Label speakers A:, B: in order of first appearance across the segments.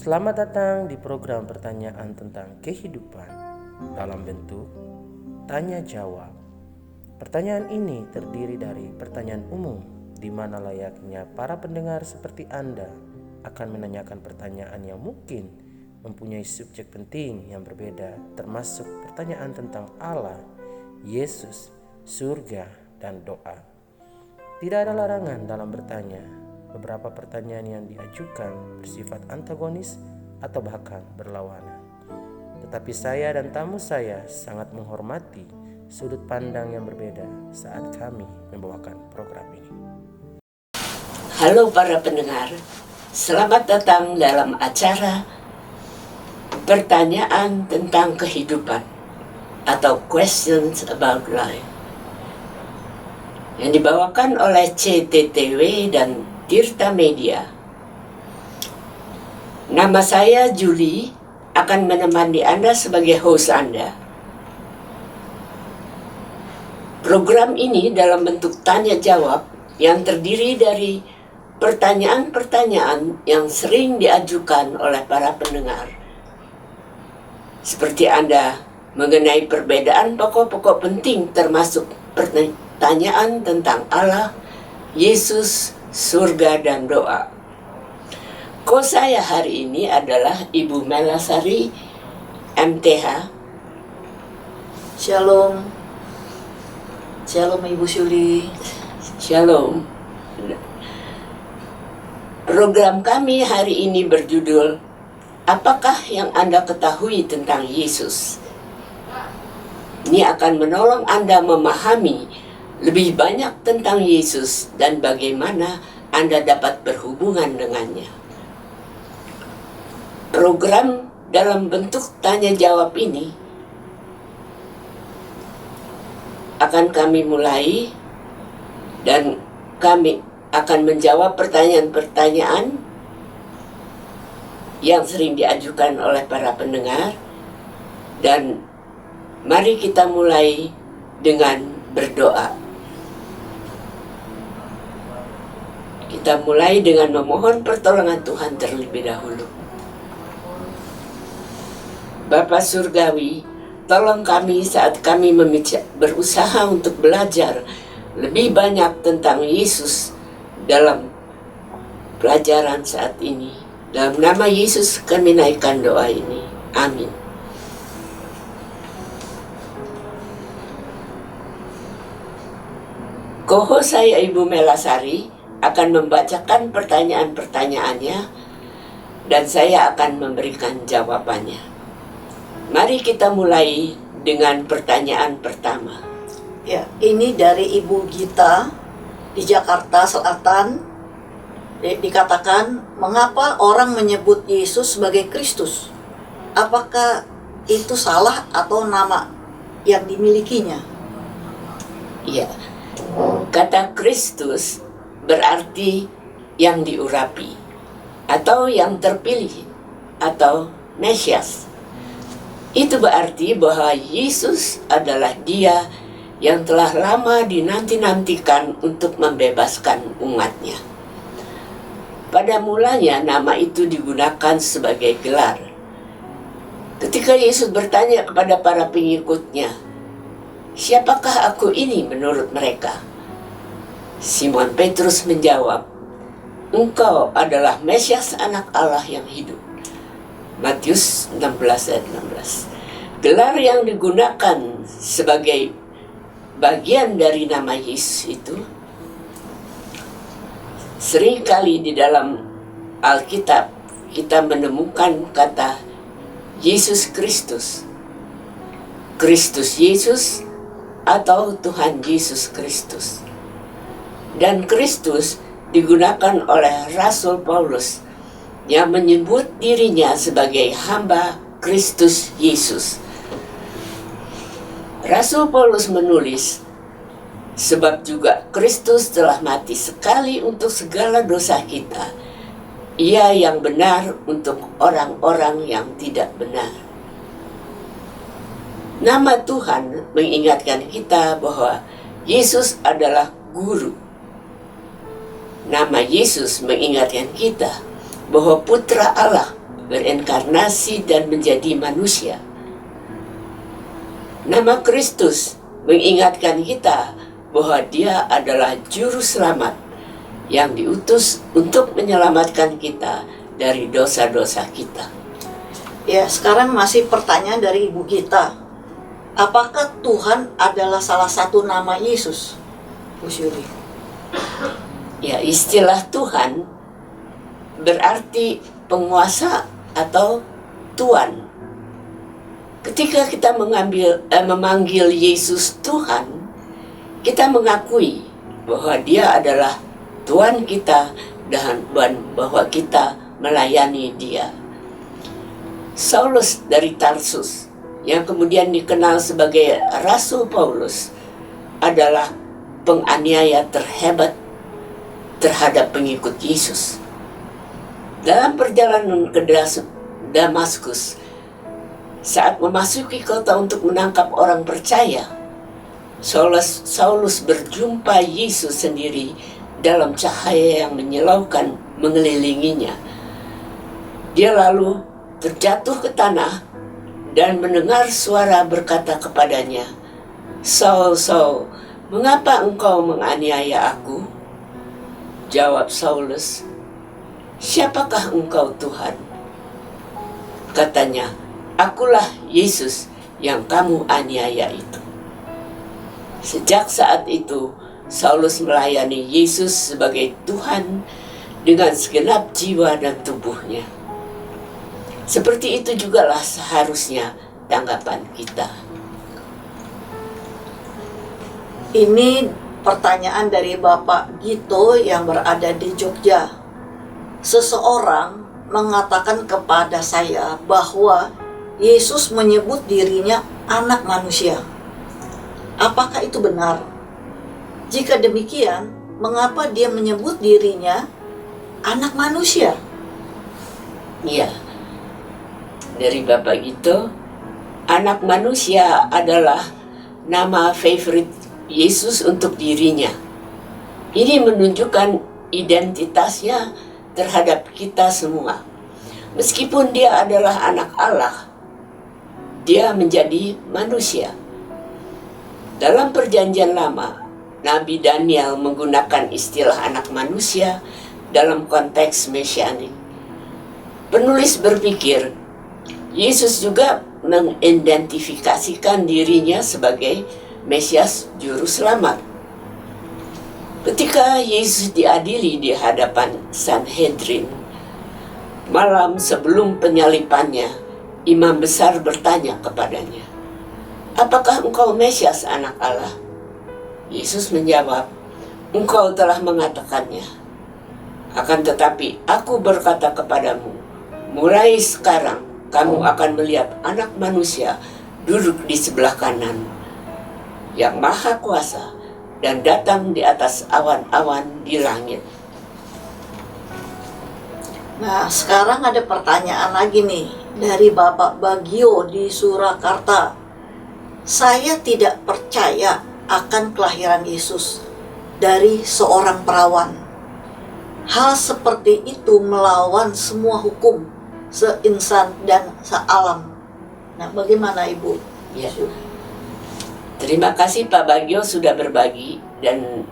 A: Selamat datang di program pertanyaan tentang kehidupan dalam bentuk tanya jawab. Pertanyaan ini terdiri dari pertanyaan umum di mana layaknya para pendengar seperti Anda akan menanyakan pertanyaan yang mungkin mempunyai subjek penting yang berbeda, termasuk pertanyaan tentang Allah, Yesus, surga, dan doa. Tidak ada larangan dalam bertanya. Beberapa pertanyaan yang diajukan bersifat antagonis atau bahkan berlawanan. Tetapi saya dan tamu saya sangat menghormati sudut pandang yang berbeda saat kami membawakan program ini.
B: Halo para pendengar, selamat datang dalam acara Pertanyaan tentang Kehidupan atau Questions About Life yang dibawakan oleh CTTW dan Tirta Media. Nama saya Julie, akan menemani Anda sebagai host Anda. Program ini dalam bentuk tanya jawab yang terdiri dari pertanyaan-pertanyaan yang sering diajukan oleh para pendengar. Seperti Anda mengenai perbedaan pokok-pokok penting termasuk pertanyaan tentang Allah, Yesus, surga, dan doa. Host saya hari ini adalah Ibu Melasari, MTH.
C: Shalom. Shalom Ibu Syuli.
B: Shalom. Program kami hari ini berjudul Apakah yang Anda ketahui tentang Yesus? Ini akan menolong Anda memahami lebih banyak tentang Yesus dan bagaimana Anda dapat berhubungan dengannya. Program dalam bentuk tanya jawab ini akan kami mulai dan kami akan menjawab pertanyaan-pertanyaan yang sering diajukan oleh para pendengar, dan mari kita mulai dengan berdoa. Kita mulai dengan memohon pertolongan Tuhan terlebih dahulu. Bapa Surgawi, tolong kami saat kami berusaha untuk belajar lebih banyak tentang Yesus dalam pelajaran saat ini. Dalam nama Yesus kami naikkan doa ini. Amin. Co-host saya Ibu Melasari akan membacakan pertanyaan-pertanyaannya dan saya akan memberikan jawabannya. Mari kita mulai dengan pertanyaan pertama.
C: Ya, ini dari Ibu Gita di Jakarta Selatan. Dikatakan, mengapa orang menyebut Yesus sebagai Kristus? Apakah itu salah atau nama yang dimilikinya?
B: Ya, kata Kristus berarti yang diurapi atau yang terpilih atau Mesias. Itu berarti bahwa Yesus adalah Dia yang telah lama dinanti-nantikan untuk membebaskan umatnya. Pada mulanya nama itu digunakan sebagai gelar. Ketika Yesus bertanya kepada para pengikutnya, "Siapakah aku ini menurut mereka?" Simon Petrus menjawab, "Engkau adalah Mesias anak Allah yang hidup." Matius 16 ayat 16. Gelar yang digunakan sebagai bagian dari nama Yesus itu seringkali di dalam Alkitab kita menemukan kata Yesus Kristus, Kristus Yesus, atau Tuhan Yesus Kristus. Dan Kristus digunakan oleh Rasul Paulus yang menyebut dirinya sebagai hamba Kristus Yesus. Rasul Paulus menulis, "Sebab juga Kristus telah mati sekali untuk segala dosa kita. Ia yang benar untuk orang-orang yang tidak benar." Nama Tuhan mengingatkan kita bahwa Yesus adalah guru. Nama Yesus mengingatkan kita bahwa Putra Allah berinkarnasi dan menjadi manusia. Nama Kristus mengingatkan kita bahwa Dia adalah juru selamat yang diutus untuk menyelamatkan kita dari dosa-dosa kita.
C: Ya, sekarang masih pertanyaan dari Ibu Gita. Apakah Tuhan adalah salah satu nama Yesus, Bu Syuri?
B: Ya, istilah Tuhan berarti penguasa atau Tuan. Ketika kita memanggil Yesus Tuhan, kita mengakui bahwa Dia adalah Tuhan kita dan bahwa kita melayani Dia. Saulus dari Tarsus, yang kemudian dikenal sebagai Rasul Paulus, adalah penganiaya terhebat terhadap pengikut Yesus. Dalam perjalanan ke Damaskus, saat memasuki kota untuk menangkap orang percaya, Saulus berjumpa Yesus sendiri dalam cahaya yang menyilaukan mengelilinginya. Dia lalu terjatuh ke tanah dan mendengar suara berkata kepadanya, "Saul, Saul, mengapa engkau menganiaya aku?" Jawab Saulus, "Siapakah engkau, Tuhan?" Katanya, "Akulah Yesus yang kamu aniaya itu." Sejak saat itu, Saulus melayani Yesus sebagai Tuhan dengan segenap jiwa dan tubuhnya. Seperti itu jugalah seharusnya tanggapan kita.
C: Ini pertanyaan dari Bapak Gito yang berada di Jogja. Seseorang mengatakan kepada saya bahwa Yesus menyebut dirinya anak manusia. Apakah itu benar? Jika demikian, mengapa dia menyebut dirinya anak manusia?
B: Iya, dari Bapak Gito, anak manusia adalah nama favorit Yesus untuk dirinya. Ini menunjukkan identitasnya terhadap kita semua. Meskipun dia adalah anak Allah, dia menjadi manusia. Dalam Perjanjian Lama, Nabi Daniel menggunakan istilah anak manusia dalam konteks mesianik. Penulis berpikir, Yesus juga mengidentifikasikan dirinya sebagai Mesias Juru Selamat. Ketika Yesus diadili di hadapan Sanhedrin, malam sebelum penyalipannya, imam besar bertanya kepadanya, "Apakah engkau Mesias anak Allah?" Yesus menjawab, "Engkau telah mengatakannya. Akan tetapi aku berkata kepadamu, mulai sekarang kamu akan melihat Anak Manusia duduk di sebelah kanan yang Maha Kuasa dan datang di atas awan-awan di langit."
C: Nah, sekarang ada pertanyaan lagi nih dari Bapak Bagio di Surakarta. Saya tidak percaya akan kelahiran Yesus dari seorang perawan. Hal seperti itu melawan semua hukum seinsan dan sealam. Nah, bagaimana Ibu?
B: Ya. Terima kasih Pak Bagio sudah berbagi, dan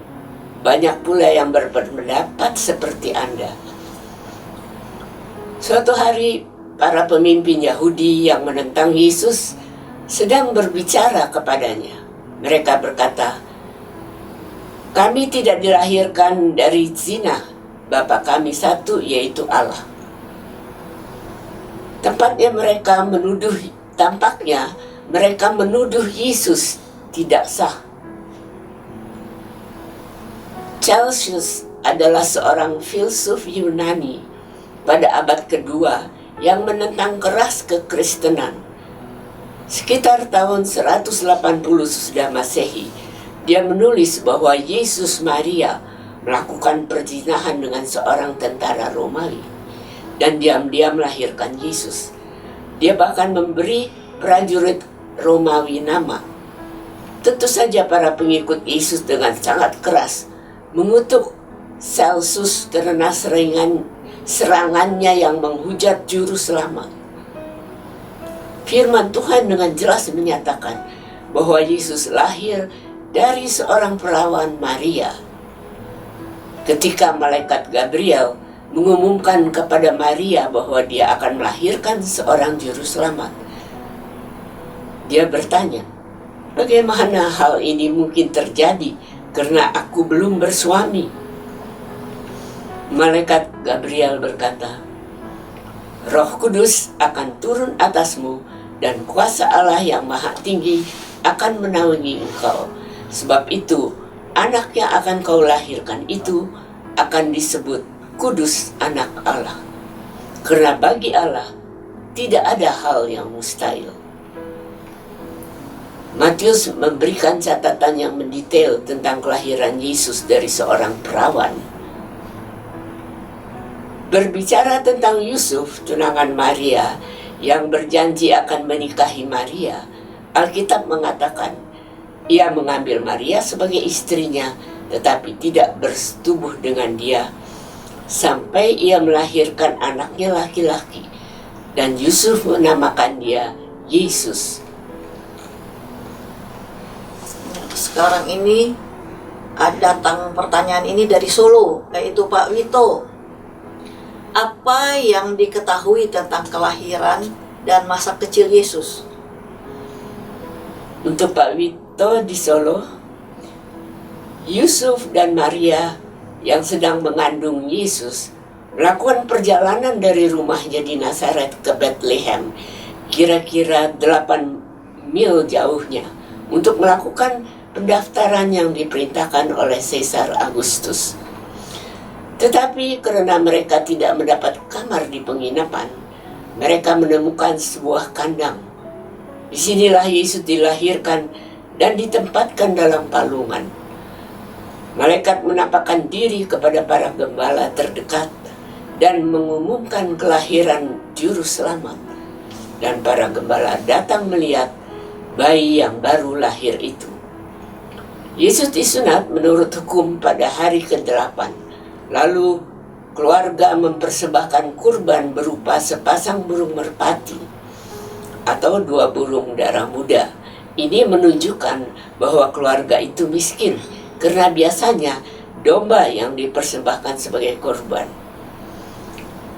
B: banyak pula yang berpendapat seperti Anda. Suatu hari, para pemimpin Yahudi yang menentang Yesus sedang berbicara kepadanya. Mereka berkata, "Kami tidak dilahirkan dari zina, Bapa kami satu, yaitu Allah." Tampaknya mereka menuduh Yesus tidak sah. Celsus adalah seorang filsuf Yunani pada abad kedua yang menentang keras kekristenan. Sekitar tahun 180 sesudah Masehi, dia menulis bahwa Yesus Maria melakukan perzinahan dengan seorang tentara Romawi dan diam-diam melahirkan Yesus. Dia bahkan memberi prajurit Romawi nama. Tentu saja para pengikut Yesus dengan sangat keras mengutuk Celsus karena serangannya yang menghujat juru selamat. Firman Tuhan dengan jelas menyatakan bahwa Yesus lahir dari seorang perawan Maria. Ketika malaikat Gabriel mengumumkan kepada Maria bahwa dia akan melahirkan seorang juru selamat, dia bertanya, bagaimana hal ini mungkin terjadi karena aku belum bersuami? Malaikat Gabriel berkata, Roh Kudus akan turun atasmu dan kuasa Allah yang maha tinggi akan menaungi engkau. Sebab itu, anak yang akan kau lahirkan itu akan disebut Kudus Anak Allah. Karena bagi Allah tidak ada hal yang mustahil. Matius memberikan catatan yang mendetail tentang kelahiran Yesus dari seorang perawan. Berbicara tentang Yusuf, tunangan Maria, yang berjanji akan menikahi Maria, Alkitab mengatakan, ia mengambil Maria sebagai istrinya, tetapi tidak bersetubuh dengan dia, sampai ia melahirkan anaknya laki-laki, dan Yusuf menamakan dia Yesus.
C: Sekarang ini datang pertanyaan ini dari Solo, yaitu Pak Wito. Apa yang diketahui tentang kelahiran dan masa kecil Yesus?
B: Untuk Pak Wito di Solo, Yusuf dan Maria yang sedang mengandung Yesus melakukan perjalanan dari rumahnya di Nazaret ke Bethlehem, kira-kira 8 mil jauhnya, untuk melakukan pendaftaran yang diperintahkan oleh Kaisar Agustus. Tetapi karena mereka tidak mendapat kamar di penginapan, mereka menemukan sebuah kandang. Disinilah Yesus dilahirkan dan ditempatkan dalam palungan. Malaikat menampakkan diri kepada para gembala terdekat dan mengumumkan kelahiran juru selamat. Dan para gembala datang melihat bayi yang baru lahir itu. Yesus disunat menurut hukum pada hari ke-8. Lalu keluarga mempersembahkan kurban berupa sepasang burung merpati atau 2 burung darah muda. Ini menunjukkan bahwa keluarga itu miskin, karena biasanya domba yang dipersembahkan sebagai korban.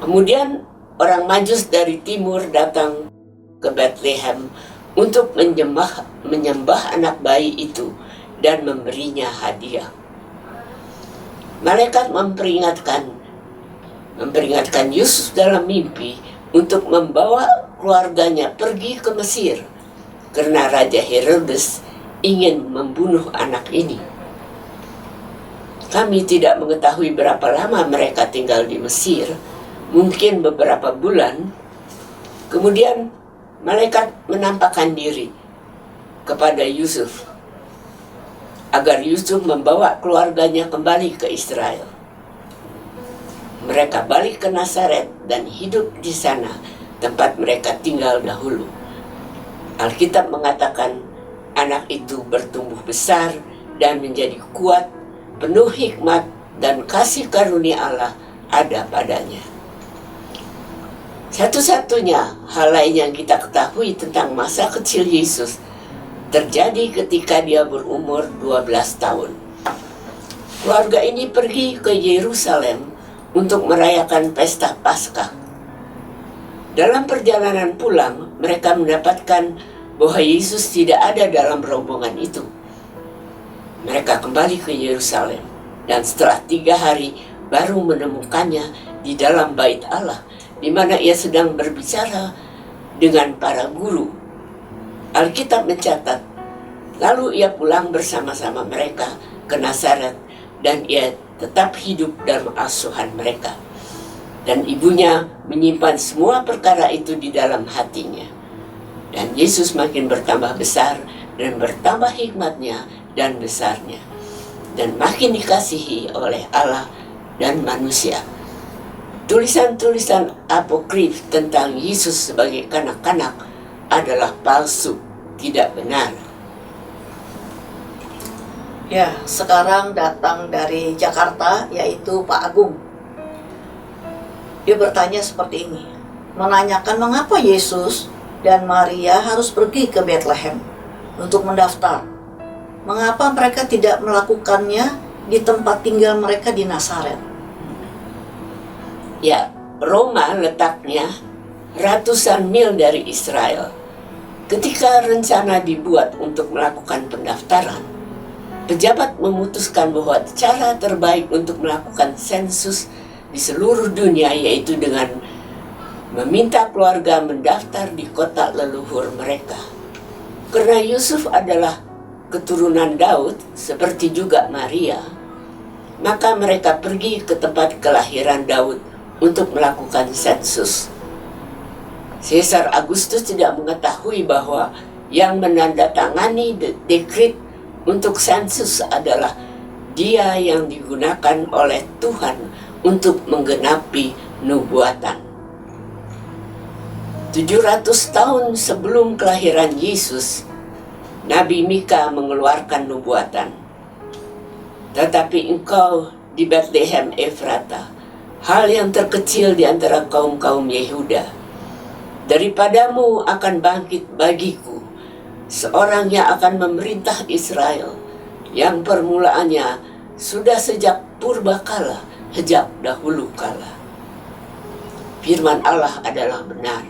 B: Kemudian orang Majus dari timur datang ke Bethlehem untuk menyembah anak bayi itu dan memberinya hadiah. Malaikat memperingatkan Yusuf dalam mimpi untuk membawa keluarganya pergi ke Mesir, karena Raja Herodes ingin membunuh anak ini. Kami tidak mengetahui berapa lama mereka tinggal di Mesir, mungkin beberapa bulan. Kemudian malaikat menampakkan diri kepada Yusuf agar Yusuf membawa keluarganya kembali ke Israel. Mereka balik ke Nazaret dan hidup di sana, tempat mereka tinggal dahulu. Alkitab mengatakan anak itu bertumbuh besar dan menjadi kuat, penuh hikmat dan kasih karunia Allah ada padanya. Satu-satunya hal lain yang kita ketahui tentang masa kecil Yesus terjadi ketika dia berumur 12 tahun. Keluarga ini pergi ke Yerusalem untuk merayakan pesta Paskah. Dalam perjalanan pulang, mereka mendapatkan bahwa Yesus tidak ada dalam rombongan itu. Mereka kembali ke Yerusalem, dan setelah 3 hari baru menemukannya di dalam bait Allah, di mana ia sedang berbicara dengan para guru. Alkitab mencatat, lalu ia pulang bersama-sama mereka ke Nazaret, dan ia tetap hidup dalam asuhan mereka. Dan ibunya menyimpan semua perkara itu di dalam hatinya. Dan Yesus makin bertambah besar dan bertambah hikmatnya dan besarnya, dan makin dikasihi oleh Allah dan manusia. Tulisan-tulisan apokrif tentang Yesus sebagai kanak-kanak adalah palsu, tidak benar.
C: Ya, sekarang datang dari Jakarta, yaitu Pak Agung. Dia bertanya seperti ini, menanyakan mengapa Yesus dan Maria harus pergi ke Bethlehem untuk mendaftar. Mengapa mereka tidak melakukannya di tempat tinggal mereka di Nazaret?
B: Ya, Roma letaknya ratusan mil dari Israel. Ketika rencana dibuat untuk melakukan pendaftaran, pejabat memutuskan bahwa cara terbaik untuk melakukan sensus di seluruh dunia yaitu dengan meminta keluarga mendaftar di kota leluhur mereka. Karena Yusuf adalah keturunan Daud seperti juga Maria, maka mereka pergi ke tempat kelahiran Daud untuk melakukan sensus. Kaisar Agustus tidak mengetahui bahwa yang menandatangani dekret untuk sensus adalah dia yang digunakan oleh Tuhan untuk menggenapi nubuatan. 700 tahun sebelum kelahiran Yesus, Nabi Mika mengeluarkan nubuatan. Tetapi engkau di Bethlehem Efrata, hal yang terkecil di antara kaum-kaum Yehuda, daripadamu akan bangkit bagiku seorang yang akan memerintah Israel, yang permulaannya sudah sejak purbakala, sejak dahulu kala. Firman Allah adalah benar.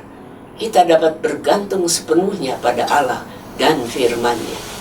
B: Kita dapat bergantung sepenuhnya pada Allah dan firman-Nya.